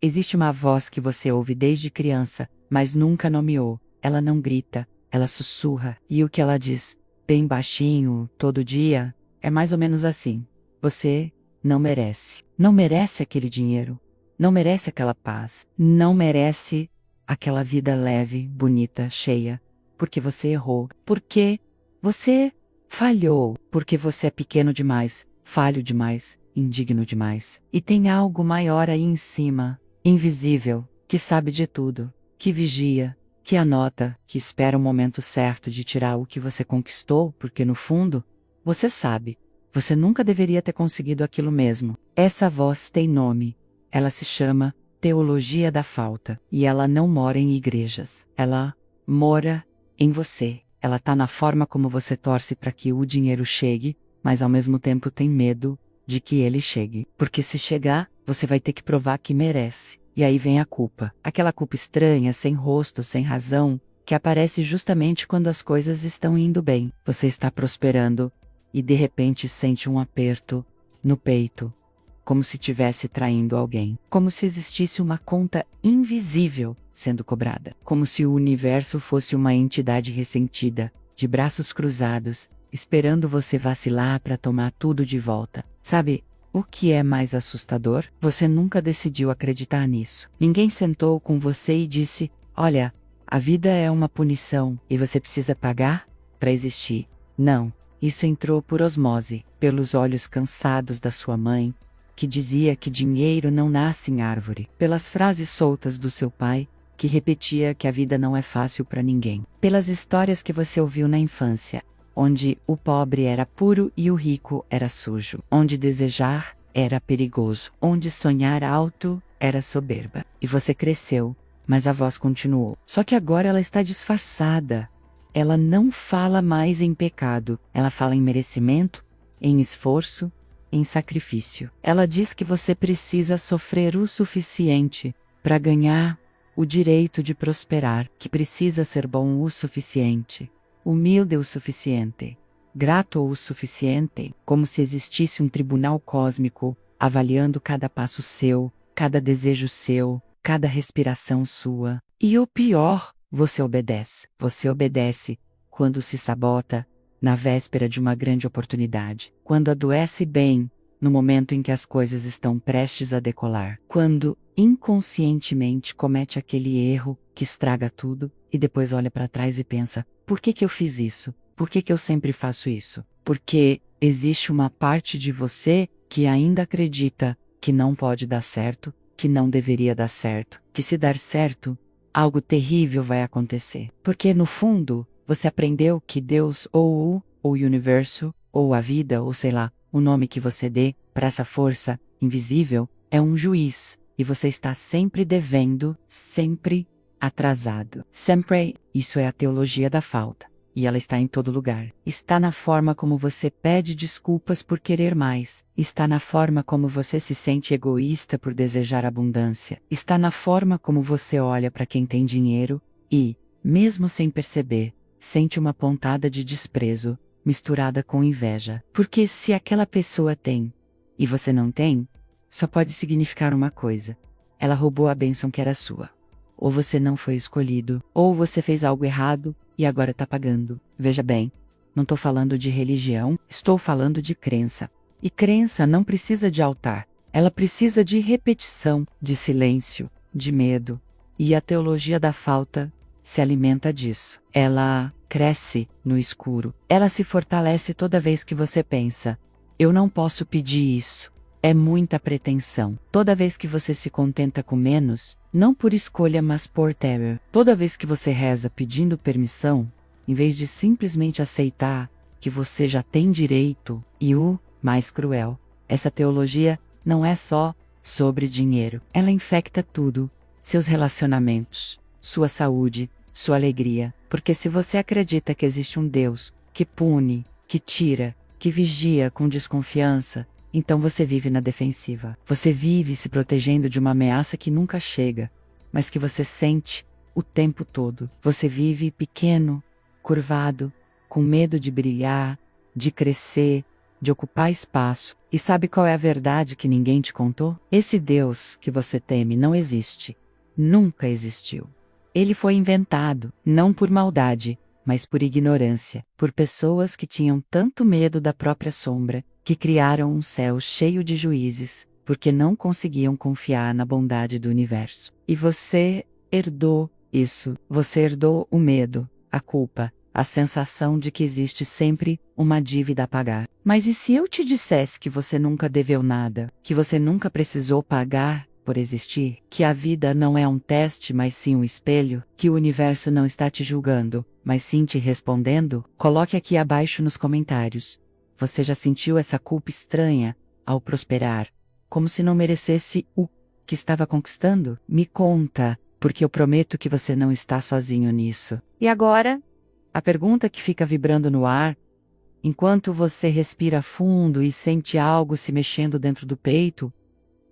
Existe uma voz que você ouve desde criança, mas nunca nomeou. Ela não grita, ela sussurra. E o que ela diz, bem baixinho, todo dia, é mais ou menos assim: você não merece. Não merece aquele dinheiro. Não merece aquela paz. Não merece aquela vida leve, bonita, cheia. Porque você errou. Porque você falhou. Porque você é pequeno demais, falho demais, indigno demais. E tem algo maior aí em cima, invisível, que sabe de tudo, que vigia, que anota, que espera o momento certo de tirar o que você conquistou, porque no fundo, você sabe, você nunca deveria ter conseguido aquilo mesmo. Essa voz tem nome. Ela se chama Teologia da Falta. E ela não mora em igrejas. Ela mora em você. Ela tá na forma como você torce para que o dinheiro chegue, mas ao mesmo tempo tem medo de que ele chegue. Porque se chegar, você vai ter que provar que merece. E aí vem a culpa. Aquela culpa estranha, sem rosto, sem razão, que aparece justamente quando as coisas estão indo bem. Você está prosperando e de repente sente um aperto no peito, como se tivesse traindo alguém, como se existisse uma conta invisível sendo cobrada, como se o universo fosse uma entidade ressentida, de braços cruzados, esperando você vacilar para tomar tudo de volta. Sabe, o que é mais assustador? Você nunca decidiu acreditar nisso. Ninguém sentou com você e disse: olha, a vida é uma punição e você precisa pagar para existir. Não, isso entrou por osmose, pelos olhos cansados da sua mãe, que dizia que dinheiro não nasce em árvore, pelas frases soltas do seu pai, que repetia que a vida não é fácil para ninguém, pelas histórias que você ouviu na infância, onde o pobre era puro e o rico era sujo, onde desejar era perigoso, onde sonhar alto era soberba. E você cresceu, mas a voz continuou. Só que agora ela está disfarçada. Ela não fala mais em pecado, ela fala em merecimento, em esforço, em sacrifício. Ela diz que você precisa sofrer o suficiente para ganhar o direito de prosperar, que precisa ser bom o suficiente, humilde o suficiente, grato o suficiente, como se existisse um tribunal cósmico avaliando cada passo seu, cada desejo seu, cada respiração sua. E o pior, você obedece. Você obedece quando se sabota, na véspera de uma grande oportunidade, quando adoece bem, no momento em que as coisas estão prestes a decolar, quando inconscientemente comete aquele erro que estraga tudo e depois olha para trás e pensa: por que eu fiz isso? Por que eu sempre faço isso? Porque existe uma parte de você que ainda acredita que não pode dar certo, que não deveria dar certo, que se dar certo, algo terrível vai acontecer. Porque no fundo, você aprendeu que Deus ou o universo, ou a vida, ou sei lá, o nome que você dê para essa força invisível, é um juiz, e você está sempre devendo, sempre atrasado. Sempre, isso é a teologia da falta. E ela está em todo lugar. Está na forma como você pede desculpas por querer mais. Está na forma como você se sente egoísta por desejar abundância. Está na forma como você olha para quem tem dinheiro e, mesmo sem perceber, sente uma pontada de desprezo, misturada com inveja. Porque se aquela pessoa tem, e você não tem, só pode significar uma coisa: ela roubou a bênção que era sua. Ou você não foi escolhido, ou você fez algo errado e agora está pagando. Veja bem, não estou falando de religião, estou falando de crença. E crença não precisa de altar, ela precisa de repetição, de silêncio, de medo. E a teologia da falta se alimenta disso. Ela cresce no escuro. Ela se fortalece toda vez que você pensa: eu não posso pedir isso. É muita pretensão. Toda vez que você se contenta com menos, não por escolha mas por terror. Toda vez que você reza pedindo permissão, em vez de simplesmente aceitar que você já tem direito, e o mais cruel, essa teologia não é só sobre dinheiro. Ela infecta tudo: seus relacionamentos, sua saúde, sua alegria. Porque se você acredita que existe um Deus que pune, que tira, que vigia com desconfiança, então você vive na defensiva. Você vive se protegendo de uma ameaça que nunca chega, mas que você sente o tempo todo. Você vive pequeno, curvado, com medo de brilhar, de crescer, de ocupar espaço. E sabe qual é a verdade que ninguém te contou? Esse Deus que você teme não existe. Nunca existiu. Ele foi inventado, não por maldade, mas por ignorância, por pessoas que tinham tanto medo da própria sombra, que criaram um céu cheio de juízes, porque não conseguiam confiar na bondade do universo. E você herdou isso, você herdou o medo, a culpa, a sensação de que existe sempre uma dívida a pagar. Mas e se eu te dissesse que você nunca deveu nada, que você nunca precisou pagar por existir, que a vida não é um teste, mas sim um espelho, que o universo não está te julgando, mas sim te respondendo? Coloque aqui abaixo nos comentários. Você já sentiu essa culpa estranha ao prosperar, como se não merecesse o que estava conquistando? Me conta, porque eu prometo que você não está sozinho nisso. E agora, a pergunta que fica vibrando no ar, enquanto você respira fundo e sente algo se mexendo dentro do peito,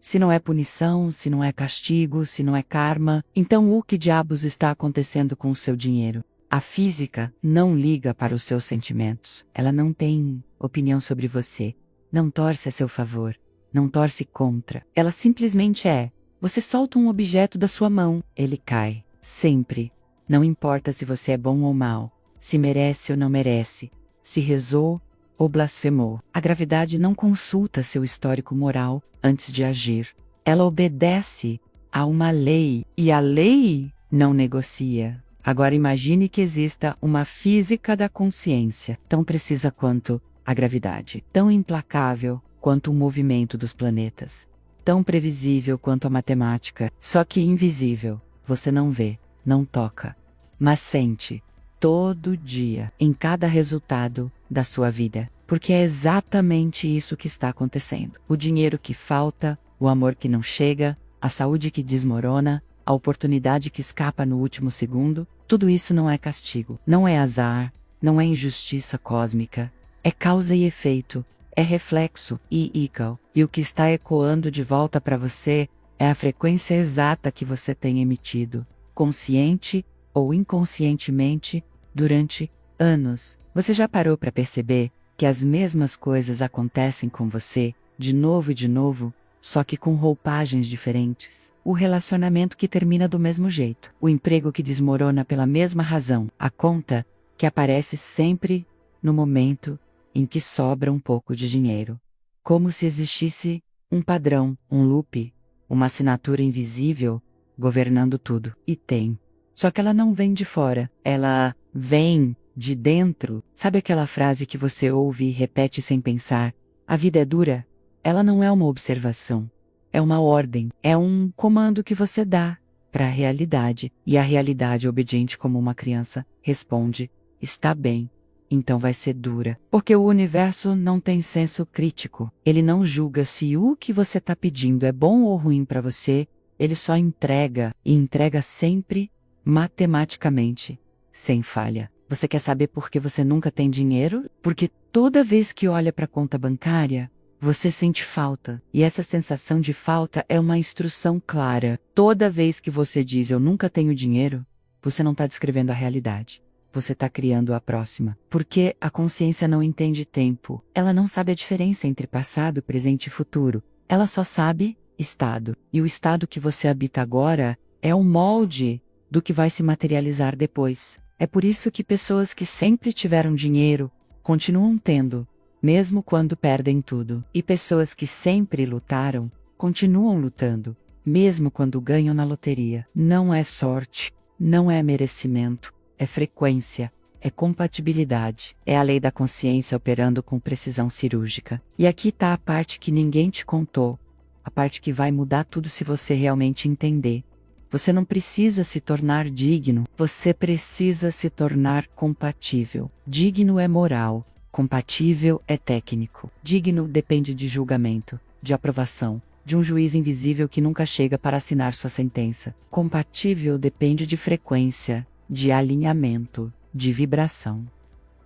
se não é punição, se não é castigo, se não é karma, então o que diabos está acontecendo com o seu dinheiro? A física não liga para os seus sentimentos. Ela não tem opinião sobre você. Não torce a seu favor. Não torce contra. Ela simplesmente é. Você solta um objeto da sua mão, ele cai. Sempre. Não importa se você é bom ou mal. Se merece ou não merece. Se rezou ou blasfemou. A gravidade não consulta seu histórico moral antes de agir. Ela obedece a uma lei, e a lei não negocia. Agora imagine que exista uma física da consciência, tão precisa quanto a gravidade, tão implacável quanto o movimento dos planetas, tão previsível quanto a matemática, só que invisível. Você não vê, não toca, mas sente. Todo dia, em cada resultado da sua vida. Porque é exatamente isso que está acontecendo. O dinheiro que falta, o amor que não chega, a saúde que desmorona, a oportunidade que escapa no último segundo, tudo isso não é castigo, não é azar, não é injustiça cósmica. É causa e efeito, é reflexo e eco. E o que está ecoando de volta para você é a frequência exata que você tem emitido, consciente ou inconscientemente, durante anos. Você já parou para perceber que as mesmas coisas acontecem com você, de novo e de novo, só que com roupagens diferentes? O relacionamento que termina do mesmo jeito, o emprego que desmorona pela mesma razão, a conta que aparece sempre no momento em que sobra um pouco de dinheiro. Como se existisse um padrão, um loop, uma assinatura invisível governando tudo. E tem. Só que ela não vem de fora, ela vem de dentro. Sabe aquela frase que você ouve e repete sem pensar? A vida é dura? Ela não é uma observação. É uma ordem. É um comando que você dá para a realidade. E a realidade, obediente como uma criança, responde: está bem. Então vai ser dura. Porque o universo não tem senso crítico. Ele não julga se o que você está pedindo é bom ou ruim para você. Ele só entrega, e entrega sempre matematicamente, sem falha. Você quer saber por que você nunca tem dinheiro? Porque toda vez que olha para a conta bancária, você sente falta. E essa sensação de falta é uma instrução clara. Toda vez que você diz eu nunca tenho dinheiro, você não está descrevendo a realidade. Você está criando a próxima. Porque a consciência não entende tempo. Ela não sabe a diferença entre passado, presente e futuro. Ela só sabe estado. E o estado que você habita agora é o molde do que vai se materializar depois. É por isso que pessoas que sempre tiveram dinheiro continuam tendo, mesmo quando perdem tudo. E pessoas que sempre lutaram continuam lutando, mesmo quando ganham na loteria. Não é sorte, não é merecimento, é frequência, é compatibilidade. É a lei da consciência operando com precisão cirúrgica. E aqui está a parte que ninguém te contou, a parte que vai mudar tudo se você realmente entender. Você não precisa se tornar digno, você precisa se tornar compatível. Digno é moral, compatível é técnico. Digno depende de julgamento, de aprovação, de um juiz invisível que nunca chega para assinar sua sentença. Compatível depende de frequência, de alinhamento, de vibração.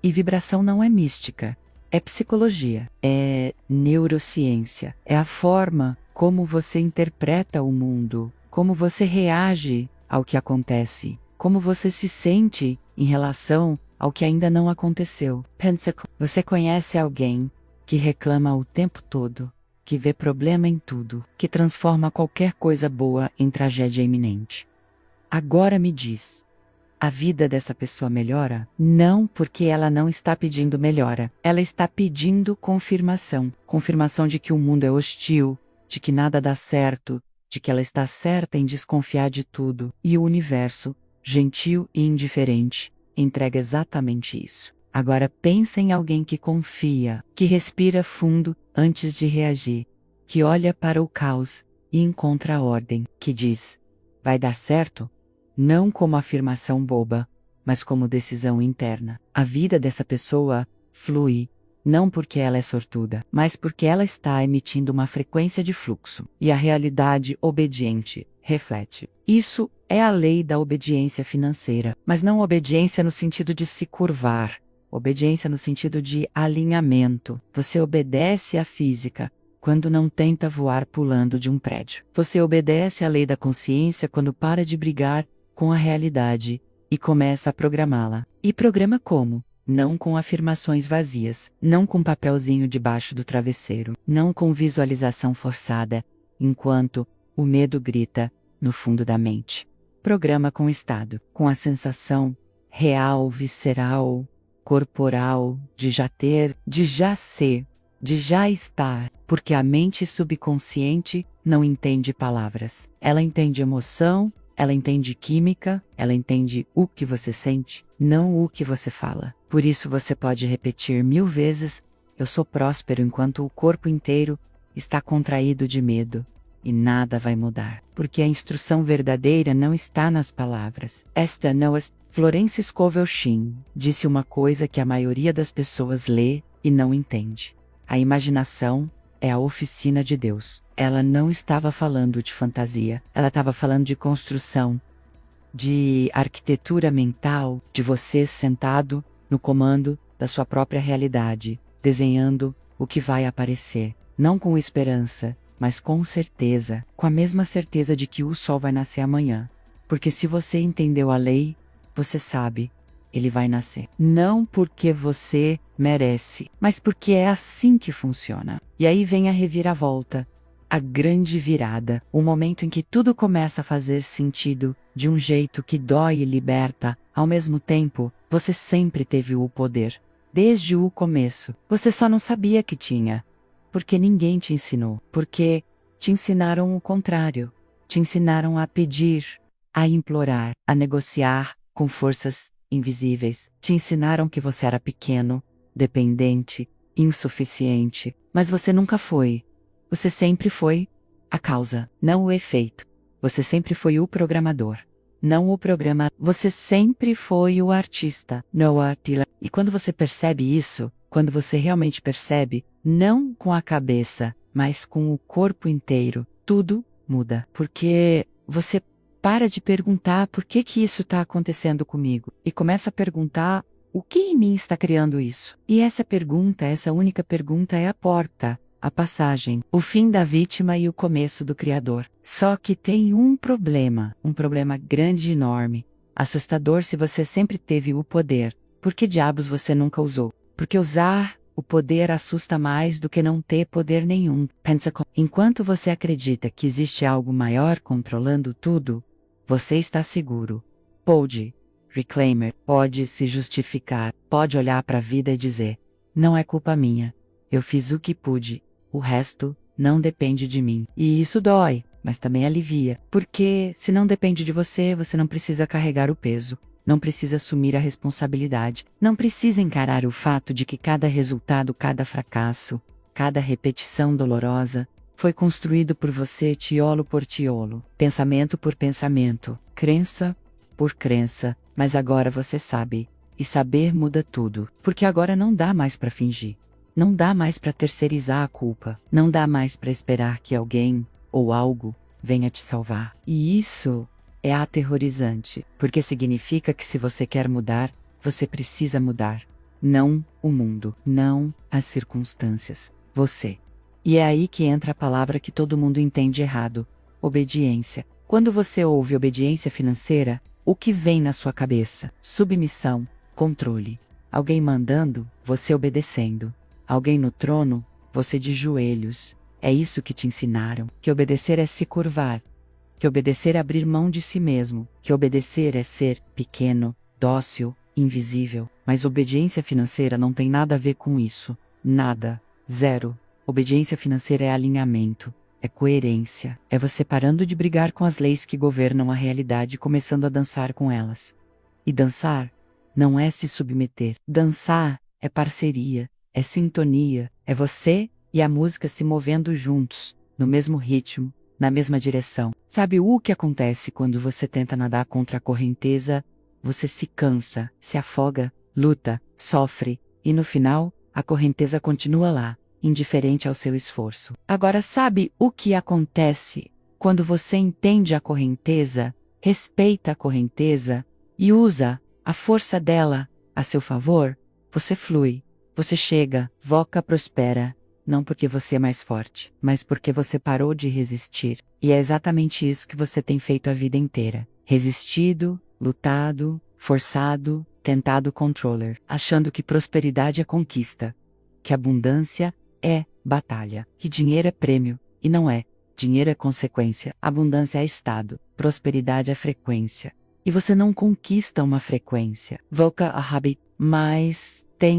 E vibração não é mística, é psicologia, é neurociência, é a forma como você interpreta o mundo, como você reage ao que acontece, como você se sente em relação ao que ainda não aconteceu. Pensa, você conhece alguém que reclama o tempo todo, que vê problema em tudo, que transforma qualquer coisa boa em tragédia iminente. Agora me diz, a vida dessa pessoa melhora? Não, porque ela não está pedindo melhora. Ela está pedindo confirmação. Confirmação de que o mundo é hostil, de que nada dá certo, de que ela está certa em desconfiar de tudo. E o universo, gentil e indiferente, entrega exatamente isso. Agora pensa em alguém que confia, que respira fundo antes de reagir, que olha para o caos e encontra a ordem, que diz: vai dar certo? Não como afirmação boba, mas como decisão interna. A vida dessa pessoa flui, não porque ela é sortuda, mas porque ela está emitindo uma frequência de fluxo. E a realidade obediente reflete. Isso é a lei da obediência financeira, mas não obediência no sentido de se curvar. Obediência no sentido de alinhamento. Você obedece à física quando não tenta voar pulando de um prédio. Você obedece à lei da consciência quando para de brigar com a realidade e começa a programá-la. E programa como? Não com afirmações vazias, não com papelzinho debaixo do travesseiro, não com visualização forçada, enquanto o medo grita no fundo da mente. Programa com o estado, com a sensação real, visceral, corporal, de já ter, de já ser, de já estar, porque a mente subconsciente não entende palavras. Ela entende emoção, ela entende química, ela entende o que você sente, não o que você fala. Por isso você pode repetir 1000 vezes: eu sou próspero, enquanto o corpo inteiro está contraído de medo. E nada vai mudar, porque a instrução verdadeira não está nas palavras. Esta não é. Florence Scovel Shinn disse uma coisa que a maioria das pessoas lê e não entende. A imaginação é a oficina de Deus. Ela não estava falando de fantasia, ela estava falando de construção, de arquitetura mental, de você sentado no comando da sua própria realidade, desenhando o que vai aparecer, não com esperança, mas com certeza, com a mesma certeza de que o sol vai nascer amanhã. Porque se você entendeu a lei, você sabe, ele vai nascer. Não porque você merece, mas porque é assim que funciona. E aí vem a reviravolta, a grande virada, o momento em que tudo começa a fazer sentido, de um jeito que dói e liberta. Ao mesmo tempo, você sempre teve o poder. Desde o começo. Você só não sabia que tinha. Porque ninguém te ensinou. Porque te ensinaram o contrário. Te ensinaram a pedir, a implorar, a negociar com forças invisíveis. Te ensinaram que você era pequeno, dependente, insuficiente. Mas você nunca foi. Você sempre foi a causa, não o efeito. Você sempre foi o programador, não o programa. Você sempre foi o artista, não o artista. E quando você percebe isso, quando você realmente percebe, não com a cabeça, mas com o corpo inteiro, tudo muda. Porque você para de perguntar por que isso está acontecendo comigo e começa a perguntar: o que em mim está criando isso? E essa pergunta, essa única pergunta é a porta, a passagem, o fim da vítima e o começo do Criador. Só que tem um problema grande e enorme, assustador. Se você sempre teve o poder, por que diabos você nunca usou? Porque usar o poder assusta mais do que não ter poder nenhum. Enquanto você acredita que existe algo maior controlando tudo, você está seguro. Pode reclaimer, pode se justificar, pode olhar para a vida e dizer: não é culpa minha, eu fiz o que pude, o resto não depende de mim. E isso dói, mas também alivia, porque se não depende de você, você não precisa carregar o peso, não precisa assumir a responsabilidade, não precisa encarar o fato de que cada resultado, cada fracasso, cada repetição dolorosa, foi construído por você tiolo por tiolo, pensamento por pensamento, crença por crença. Mas agora você sabe, e saber muda tudo, porque agora não dá mais para fingir. Não dá mais para terceirizar a culpa, não dá mais para esperar que alguém, ou algo, venha te salvar. E isso é aterrorizante, porque significa que se você quer mudar, você precisa mudar. Não o mundo, não as circunstâncias, você. E é aí que entra a palavra que todo mundo entende errado: obediência. Quando você ouve obediência financeira, o que vem na sua cabeça? Submissão, controle. Alguém mandando, você obedecendo. alguém no trono, você de joelhos. É isso que te ensinaram, que obedecer é se curvar, que obedecer é abrir mão de si mesmo, que obedecer é ser pequeno, dócil, invisível. Mas obediência financeira não tem nada a ver com isso. Nada. Zero. Obediência financeira é alinhamento, é coerência, é você parando de brigar com as leis que governam a realidade e começando a dançar com elas. E dançar não é se submeter. Dançar é parceria, é sintonia, é você e a música se movendo juntos, no mesmo ritmo, na mesma direção. Sabe o que acontece quando você tenta nadar contra a correnteza? Você se cansa, se afoga, luta, sofre, e no final, a correnteza continua lá, indiferente ao seu esforço. Agora sabe o que acontece quando você entende a correnteza, respeita a correnteza e usa a força dela a seu favor? Você flui, você chega, voca, prospera. Não porque você é mais forte, mas porque você parou de resistir. E é exatamente isso que você tem feito a vida inteira. Resistido, lutado, forçado, tentado controller, achando que prosperidade é conquista, que abundância é batalha, que dinheiro é prêmio, e não é. Dinheiro é consequência, abundância é estado, prosperidade é frequência. E você não conquista uma frequência. Voca a habit, mas tem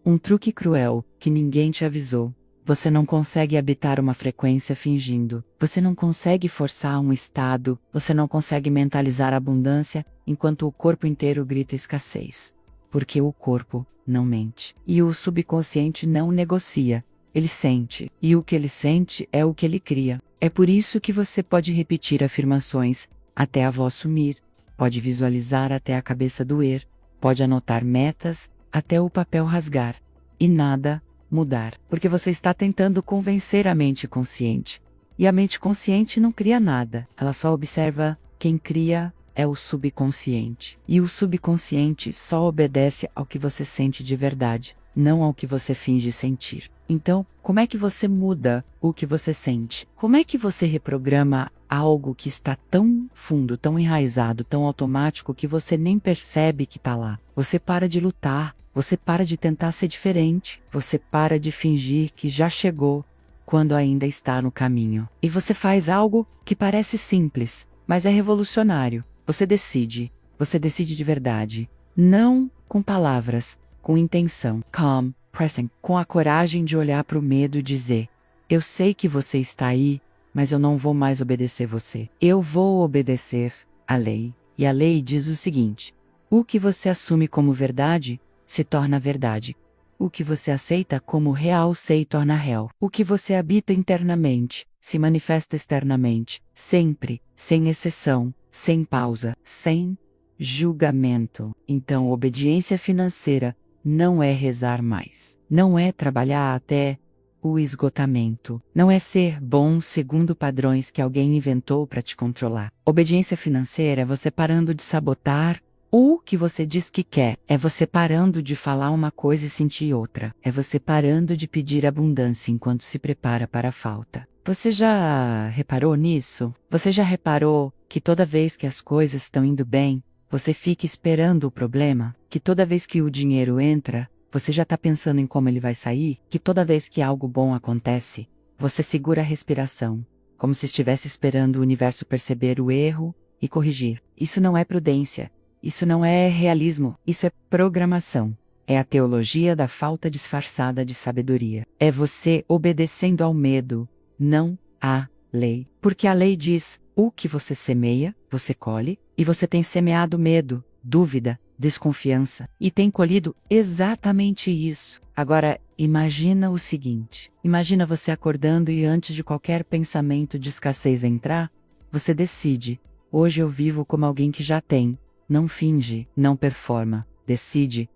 um truque cruel, que ninguém te avisou. Você não consegue habitar uma frequência fingindo. Você não consegue forçar um estado, você não consegue mentalizar abundância, enquanto o corpo inteiro grita escassez. Porque o corpo não mente. E o subconsciente não negocia. Ele sente. E o que ele sente é o que ele cria. É por isso que você pode repetir afirmações até a voz sumir. Pode visualizar até a cabeça doer. Pode anotar metas até o papel rasgar. E nada mudar. Porque você está tentando convencer a mente consciente. E a mente consciente não cria nada. Ela só observa. Quem cria é o subconsciente. E o subconsciente só obedece ao que você sente de verdade, não ao que você finge sentir. Então, como é que você muda o que você sente? Como é que você reprograma algo que está tão fundo, tão enraizado, tão automático que você nem percebe que está lá? Você para de lutar, você para de tentar ser diferente, você para de fingir que já chegou quando ainda está no caminho. E você faz algo que parece simples, mas é revolucionário. Você decide de verdade. Não com palavras, com intenção. Calm, present, com a coragem de olhar para o medo e dizer: eu sei que você está aí, mas eu não vou mais obedecer você. Eu vou obedecer a lei. E a lei diz o seguinte: o que você assume como verdade, se torna verdade. O que você aceita como real se torna real. O que você habita internamente, se manifesta externamente, sempre, sem exceção, sem pausa, sem julgamento. Então, obediência financeira não é rezar mais. Não é trabalhar até o esgotamento. Não é ser bom segundo padrões que alguém inventou para te controlar. Obediência financeira é você parando de sabotar o que você diz que quer. É você parando de falar uma coisa e sentir outra. É você parando de pedir abundância enquanto se prepara para a falta. Você já reparou nisso? Você já reparou que toda vez que as coisas estão indo bem, você fica esperando o problema? Que toda vez que o dinheiro entra, você já está pensando em como ele vai sair? Que toda vez que algo bom acontece, você segura a respiração, como se estivesse esperando o universo perceber o erro e corrigir. Isso não é prudência. Isso não é realismo. Isso é programação. É a teologia da falta disfarçada de sabedoria. É você obedecendo ao medo, não à lei. Porque a lei diz: o que você semeia, você colhe, e você tem semeado medo, dúvida, desconfiança, e tem colhido exatamente isso. Agora, imagina o seguinte: imagina você acordando e antes de qualquer pensamento de escassez entrar, você decide: hoje eu vivo como alguém que já tem. Não finge, não performa, decide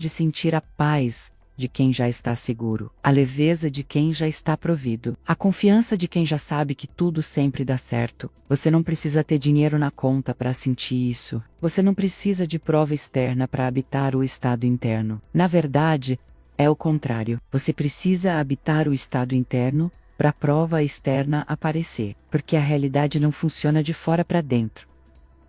sentir a paz de quem já está seguro, a leveza de quem já está provido, a confiança de quem já sabe que tudo sempre dá certo. Você não precisa ter dinheiro na conta para sentir isso. Você não precisa de prova externa para habitar o estado interno. Na verdade, é o contrário. Você precisa habitar o estado interno para a prova externa aparecer, porque a realidade não funciona de fora para dentro.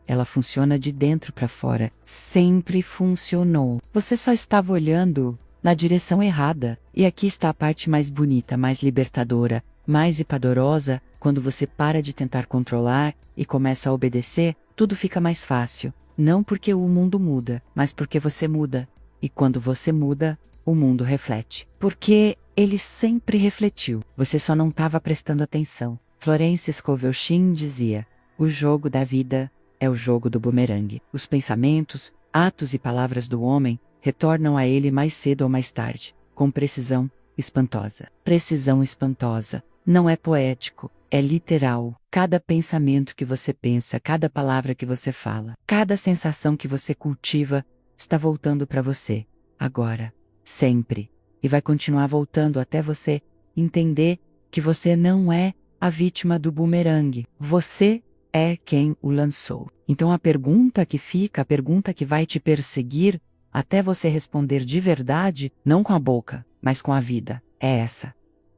Ela funciona de dentro para fora. Sempre funcionou. Você só estava olhando na direção errada. E aqui está a parte mais bonita, mais libertadora, mais empoderosa. Quando você para de tentar controlar e começa a obedecer, tudo fica mais fácil. Não porque o mundo muda, mas porque você muda. E quando você muda, o mundo reflete. Porque ele sempre refletiu. Você só não estava prestando atenção. Florence Scovel Shinn dizia: o jogo da vida é o jogo do bumerangue. Os pensamentos, atos e palavras do homem retornam a ele mais cedo ou mais tarde, com precisão espantosa. Precisão espantosa. Não é poético, é literal. Cada pensamento que você pensa, cada palavra que você fala, cada sensação que você cultiva, está voltando para você. Agora. Sempre. E vai continuar voltando até você entender que você não é a vítima do bumerangue. Você é quem o lançou. Então a pergunta que fica, a pergunta que vai te perseguir até você responder de verdade, não com a boca, mas com a vida, é essa.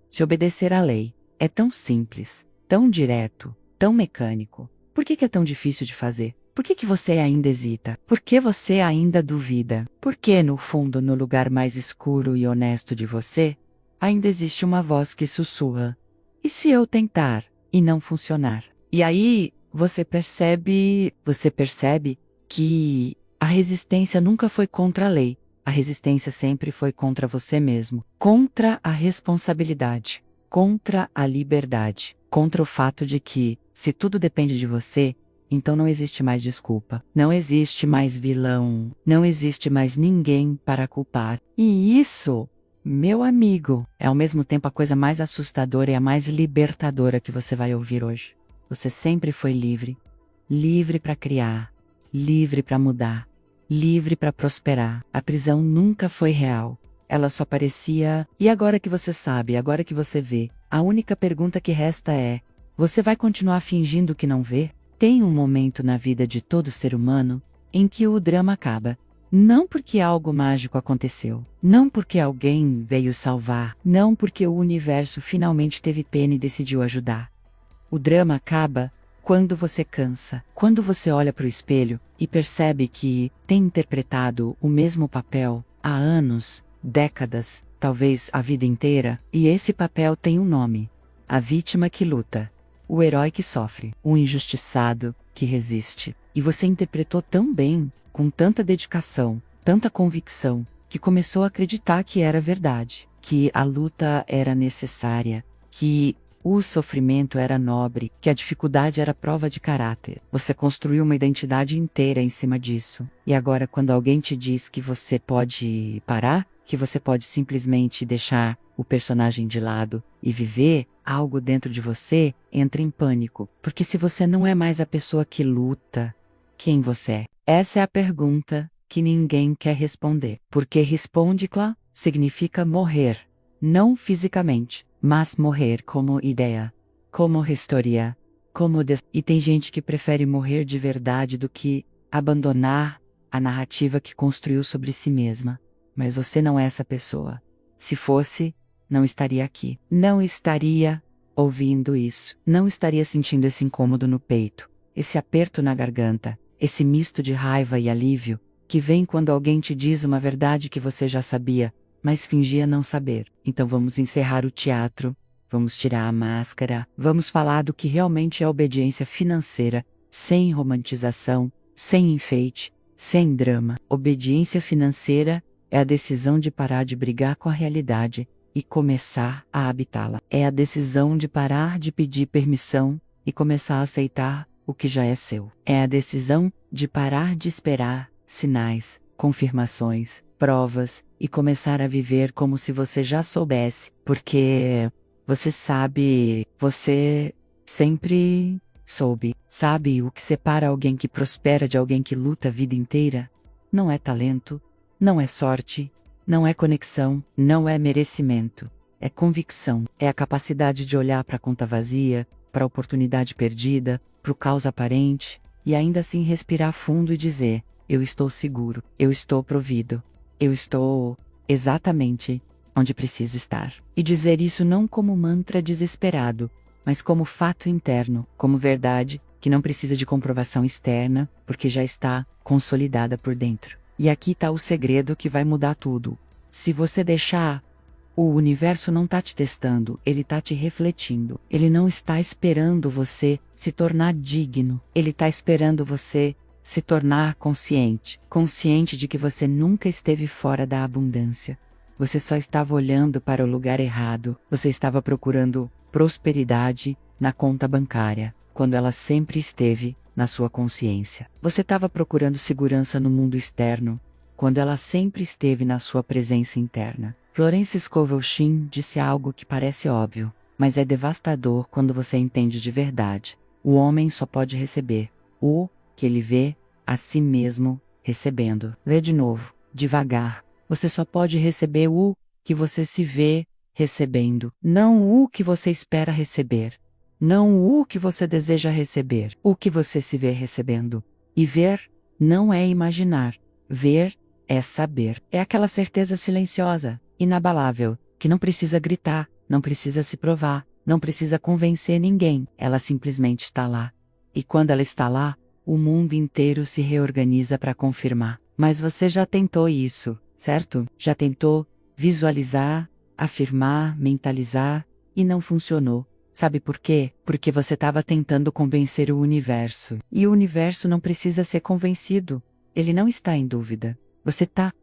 Se obedecer à lei é tão simples, tão direto, tão mecânico, por que é tão difícil de fazer? Por que você ainda hesita? Por que você ainda duvida? Porque no fundo, no lugar mais escuro e honesto de você, ainda existe uma voz que sussurra: e se eu tentar e não funcionar? E aí você percebe que a resistência nunca foi contra a lei. A resistência sempre foi contra você mesmo, contra a responsabilidade, contra a liberdade, contra o fato de que, se tudo depende de você, então não existe mais desculpa, não existe mais vilão, não existe mais ninguém para culpar. E isso, meu amigo, é ao mesmo tempo a coisa mais assustadora e a mais libertadora que você vai ouvir hoje. Você sempre foi livre, livre para criar, livre para mudar, livre para prosperar. A prisão nunca foi real. Ela só parecia. E agora que você sabe, agora que você vê, a única pergunta que resta é: você vai continuar fingindo que não vê? Tem um momento na vida de todo ser humano em que o drama acaba. Não porque algo mágico aconteceu, não porque alguém veio salvar, não porque o universo finalmente teve pena e decidiu ajudar. O drama acaba quando você cansa, quando você olha para o espelho e percebe que tem interpretado o mesmo papel há anos, décadas, talvez a vida inteira, e esse papel tem um nome: a vítima que luta, o herói que sofre, o injustiçado que resiste. E você interpretou tão bem, com tanta dedicação, tanta convicção, que começou a acreditar que era verdade, que a luta era necessária, que o sofrimento era nobre, que a dificuldade era prova de caráter. Você construiu uma identidade inteira em cima disso. E agora, quando alguém te diz que você pode parar, que você pode simplesmente deixar o personagem de lado e viver, algo dentro de você entra em pânico. Porque se você não é mais a pessoa que luta, quem você é? Essa é a pergunta que ninguém quer responder. Porque responde-la significa morrer. Não fisicamente, mas morrer como ideia, como história, E tem gente que prefere morrer de verdade do que abandonar a narrativa que construiu sobre si mesma. Mas você não é essa pessoa. Se fosse, não estaria aqui. Não estaria ouvindo isso. Não estaria sentindo esse incômodo no peito, esse aperto na garganta, esse misto de raiva e alívio, que vem quando alguém te diz uma verdade que você já sabia, mas fingia não saber. Então vamos encerrar o teatro, vamos tirar a máscara, vamos falar do que realmente é obediência financeira, sem romantização, sem enfeite, sem drama. Obediência financeira é a decisão de parar de brigar com a realidade e começar a habitá-la. É a decisão de parar de pedir permissão e começar a aceitar o que já é seu. É a decisão de parar de esperar sinais, confirmações, provas e começar a viver como se você já soubesse, porque você sabe, você sempre soube. Sabe o que separa alguém que prospera de alguém que luta a vida inteira? Não é talento, não é sorte, não é conexão, não é merecimento. É convicção, é a capacidade de olhar para a conta vazia, para a oportunidade perdida, para o caos aparente, e ainda assim respirar fundo e dizer: eu estou seguro, eu estou provido, eu estou exatamente onde preciso estar. E dizer isso não como mantra desesperado, mas como fato interno, como verdade que não precisa de comprovação externa, porque já está consolidada por dentro. E aqui está o segredo que vai mudar tudo. Se você deixar, o universo não está te testando, ele está te refletindo. Ele não está esperando você se tornar digno. Ele está esperando você se tornar consciente. Consciente de que você nunca esteve fora da abundância. Você só estava olhando para o lugar errado. Você estava procurando prosperidade na conta bancária, quando ela sempre esteve na sua consciência. Você estava procurando segurança no mundo externo, quando ela sempre esteve na sua presença interna. Florence Scovel Shinn disse algo que parece óbvio, mas é devastador quando você entende de verdade. O homem só pode receber o que ele vê a si mesmo recebendo. Lê de novo, devagar. Você só pode receber o que você se vê recebendo, não o que você espera receber. Não o que você deseja receber, o que você se vê recebendo. E ver não é imaginar. Ver é saber. É aquela certeza silenciosa, inabalável, que não precisa gritar, não precisa se provar, não precisa convencer ninguém. Ela simplesmente está lá. E quando ela está lá, o mundo inteiro se reorganiza para confirmar. Mas você já tentou isso, certo? Já tentou visualizar, afirmar, mentalizar, e não funcionou. Sabe por quê? Porque você estava tentando convencer o universo. E o universo não precisa ser convencido. Ele não está em dúvida.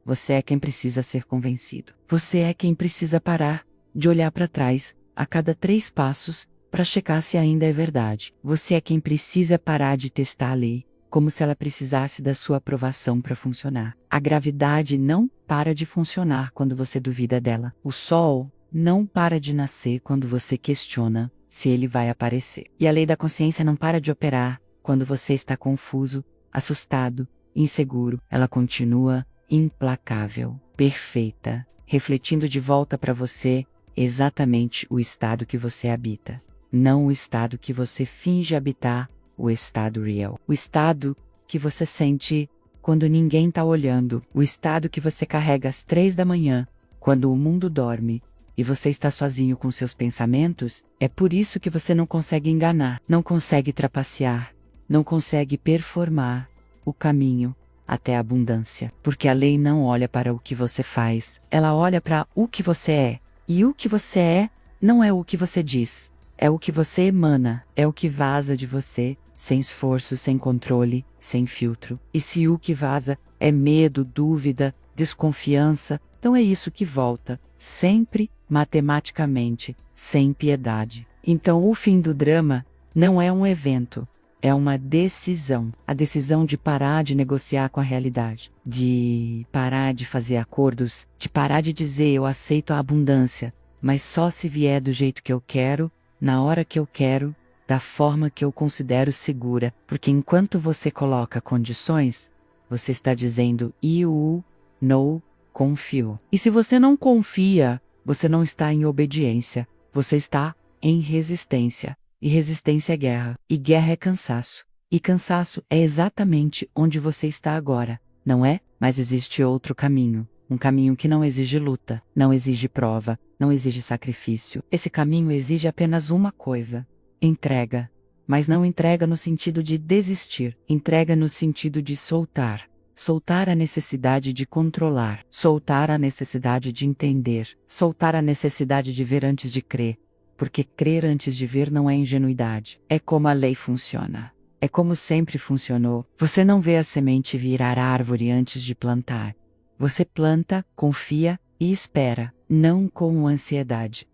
Você é quem precisa ser convencido. Você é quem precisa parar de olhar para trás a cada 3 passos para checar se ainda é verdade. Você é quem precisa parar de testar a lei, como se ela precisasse da sua aprovação para funcionar. A gravidade não para de funcionar quando você duvida dela. O sol não para de nascer quando você questiona se ele vai aparecer. E a lei da consciência não para de operar quando você está confuso, assustado, inseguro. Ela continua implacável, perfeita, refletindo de volta para você exatamente o estado que você habita. Não o estado que você finge habitar, o estado real. O estado que você sente quando ninguém está olhando. O estado que você carrega às 3 da manhã, quando o mundo dorme, e você está sozinho com seus pensamentos. É por isso que você não consegue enganar, não consegue trapacear, não consegue performar o caminho até a abundância. Porque a lei não olha para o que você faz, ela olha para o que você é. E o que você é não é o que você diz, é o que você emana, é o que vaza de você, sem esforço, sem controle, sem filtro. E se o que vaza é medo, dúvida, desconfiança, então é isso que volta, sempre, matematicamente, sem piedade. Então o fim do drama não é um evento, é uma decisão. A decisão de parar de negociar com a realidade, de parar de fazer acordos, de parar de dizer eu aceito a abundância, mas só se vier do jeito que eu quero, na hora que eu quero, da forma que eu considero segura. Porque enquanto você coloca condições, você está dizendo eu não confio. E se você não confia, você não está em obediência, você está em resistência. E resistência é guerra. E guerra é cansaço. E cansaço é exatamente onde você está agora, não é? Mas existe outro caminho. Um caminho que não exige luta, não exige prova, não exige sacrifício. Esse caminho exige apenas uma coisa: entrega. Mas não entrega no sentido de desistir. Entrega no sentido de soltar. Soltar a necessidade de controlar. Soltar a necessidade de entender. Soltar a necessidade de ver antes de crer. Porque crer antes de ver não é ingenuidade. É como a lei funciona. É como sempre funcionou. Você não vê a semente virar árvore antes de plantar. Você planta, confia e espera, não com ansiedade.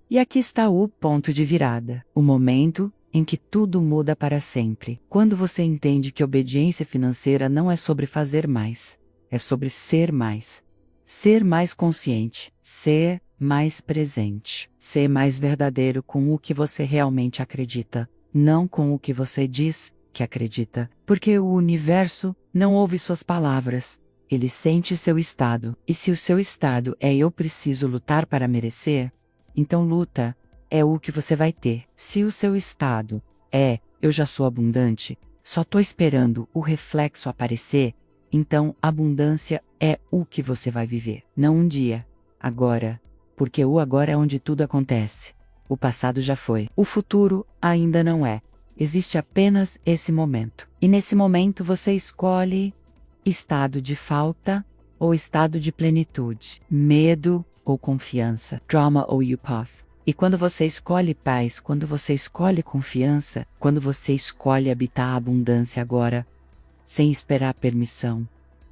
E aqui está o ponto de virada. O momento em que tudo muda para sempre. Quando você entende que obediência financeira não é sobre fazer mais. É sobre ser mais. Ser mais consciente. Ser mais presente. Ser mais verdadeiro com o que você realmente acredita, não com o que você diz que acredita. Porque o universo não ouve suas palavras, ele sente seu estado. E se o seu estado é eu preciso lutar para merecer, então luta é o que você vai ter. Se o seu estado é eu já sou abundante, só tô esperando o reflexo aparecer, então abundância é o que você vai viver. Não um dia, agora. Porque o agora é onde tudo acontece. O passado já foi. O futuro ainda não é. Existe apenas esse momento. E nesse momento você escolhe estado de falta ou estado de plenitude, medo ou confiança, drama ou pause. E quando você escolhe paz, quando você escolhe confiança, quando você escolhe habitar a abundância agora, sem esperar permissão,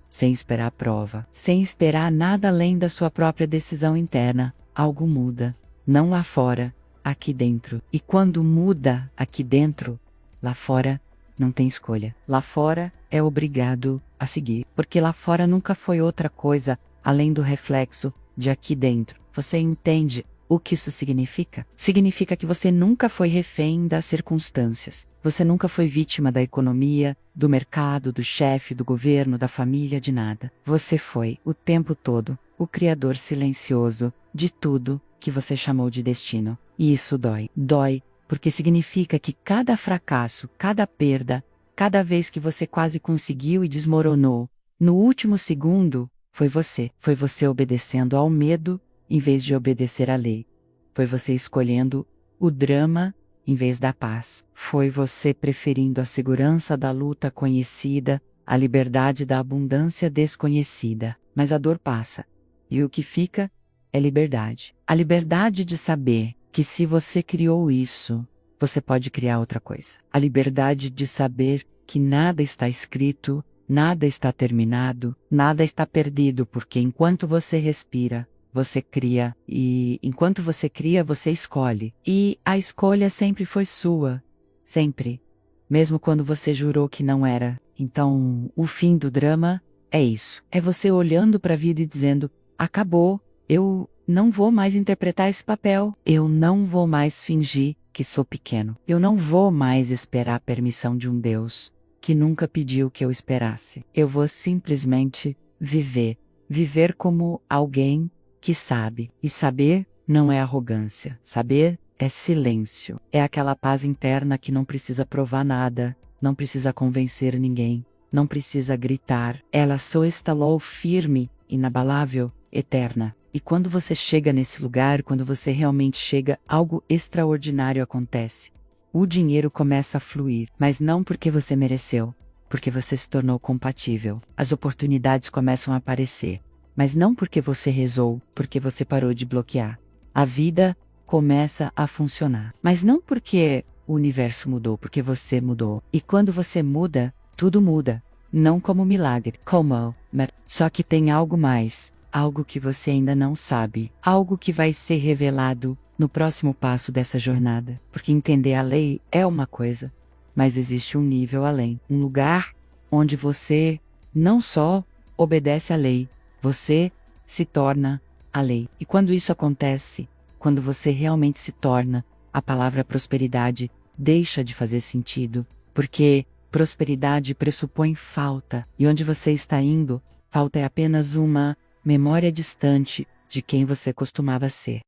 sem esperar prova, sem esperar nada além da sua própria decisão interna, algo muda. Não lá fora, aqui dentro. E quando muda aqui dentro, lá fora não tem escolha. Lá fora é obrigado a seguir, porque lá fora nunca foi outra coisa além do reflexo de aqui dentro. Você entende o que isso significa? Significa que você nunca foi refém das circunstâncias. Você nunca foi vítima da economia, do mercado, do chefe, do governo, da família, de nada. Você foi, o tempo todo, o criador silencioso de tudo que você chamou de destino. E isso dói. Dói porque significa que cada fracasso, cada perda, cada vez que você quase conseguiu e desmoronou, no último segundo, foi você. Foi você obedecendo ao medo em vez de obedecer à lei. Foi você escolhendo o drama em vez da paz. Foi você preferindo a segurança da luta conhecida, a liberdade da abundância desconhecida. Mas a dor passa. E o que fica é liberdade. A liberdade de saber que se você criou isso, você pode criar outra coisa. A liberdade de saber que nada está escrito, nada está terminado, nada está perdido, porque enquanto você respira, você cria, e enquanto você cria, você escolhe. E a escolha sempre foi sua. Sempre. Mesmo quando você jurou que não era. Então, o fim do drama é isso. É você olhando para a vida e dizendo, acabou, eu não vou mais interpretar esse papel. Eu não vou mais fingir que sou pequeno. Eu não vou mais esperar a permissão de um Deus que nunca pediu que eu esperasse. Eu vou simplesmente viver. Viver como alguém que sabe. E saber não é arrogância. Saber é silêncio. É aquela paz interna que não precisa provar nada, não precisa convencer ninguém, não precisa gritar. Ela só estalou firme, inabalável, eterna. E quando você chega nesse lugar, quando você realmente chega, algo extraordinário acontece. O dinheiro começa a fluir, mas não porque você mereceu, porque você se tornou compatível. As oportunidades começam a aparecer. Mas não porque você rezou, porque você parou de bloquear. A vida começa a funcionar. Mas não porque o universo mudou, porque você mudou. E quando você muda, tudo muda. Não como milagre, só que tem algo mais, algo que você ainda não sabe, algo que vai ser revelado no próximo passo dessa jornada. Porque entender a lei é uma coisa, mas existe um nível além, um lugar onde você não só obedece à lei, você se torna a lei. E quando isso acontece, quando você realmente se torna, a palavra prosperidade deixa de fazer sentido, porque prosperidade pressupõe falta, e onde você está indo, falta é apenas uma memória distante de quem você costumava ser.